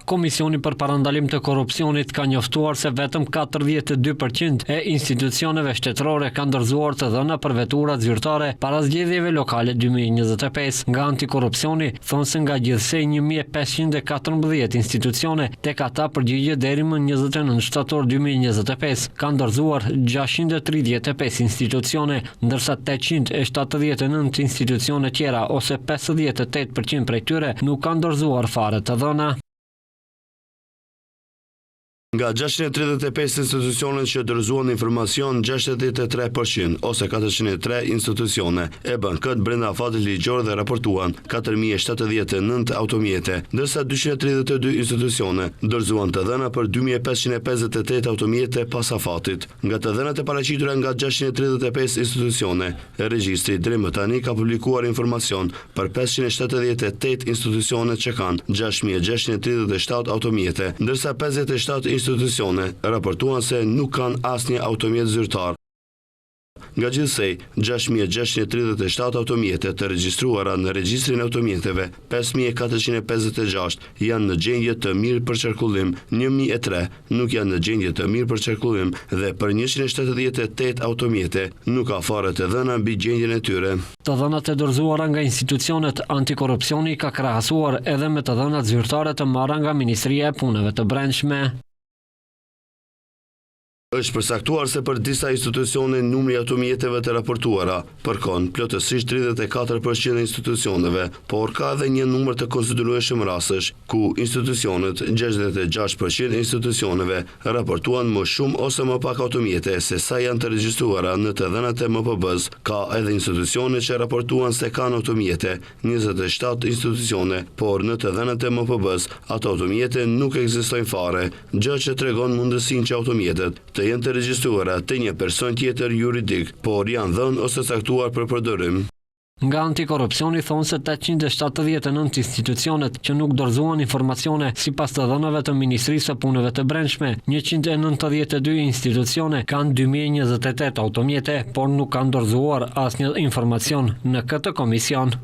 Komisioni për parandalim të korrupsionit ka njoftuar se vetëm 42% e institucioneve shtetërore kanë dorëzuar të dhëna për vetura zyrtare para zgjedhjeve lokale 2025. Nga antikorrupsioni thonë se nga gjithsej 1514 institucione tek ata përgjigje deri më 29 shtator 2025 kanë dorëzuar 635 institucione, ndërsa 879 institucione tjera ose 58% prej tyre nuk kanë dorëzuar fare të dhëna. Nga 635 institucionet që dorëzuan informacion, 63% ose 403 institucione e bën këtë brenda afatit ligjor dhe raportuan 4079 automjete, ndërsa 232 institucione dorëzuan të dhëna për 2558 automjete pas afatit. Nga të dhënat e paraqitura nga 635 institucione, regjistri deri më tani ka publikuar informacion për 578 institucione që kanë 6637 automjete, ndërsa 57 institucione raportuan se nuk kanë asnjë automjet zyrtar. Nga gjithsej, 6637 automjete të regjistruara në regjistrin e automjeteve, 5456 janë në gjendje të mirë për qarkullim, 1003 nuk janë në gjendje të mirë për qarkullim dhe për 178 automjete nuk ka fare të dhëna mbi gjendjen e tyre. Të dhënat e dorëzuara nga institucionet antikorrupsioni ka krahasuar edhe me të dhënat zyrtare të marra nga Ministria e Punëve të Brendshme. Është përsaktuar se për disa institucione numri automjeteve të raportuara përkon plotësisht 34% e institucioneve, por ka edhe një numër të konsiderueshëm rastësh ku institucionet 66% e institucioneve raportuan më shumë ose më pak automjete se sa janë të regjistruara në të dhënat e MPB-s. Ka edhe institucione që raportuan se kanë automjete, 27 institucione, por në të dhënat e MPB-s ato automjete nuk ekzistojnë fare, gjë që tregon mundësinë që automjetet të jenë të regjistruara të një person tjetër juridik, por janë dhënë ose caktuar për përdorim. Nga antikorrupsioni thonë se 879 institucionet që nuk dorëzuan informacione sipas të dhënave të Ministrisë së Punëve të Brendshme, 192 institucione kanë 2028 automjete, por nuk kanë dorëzuar asnjë informacion në këtë komision.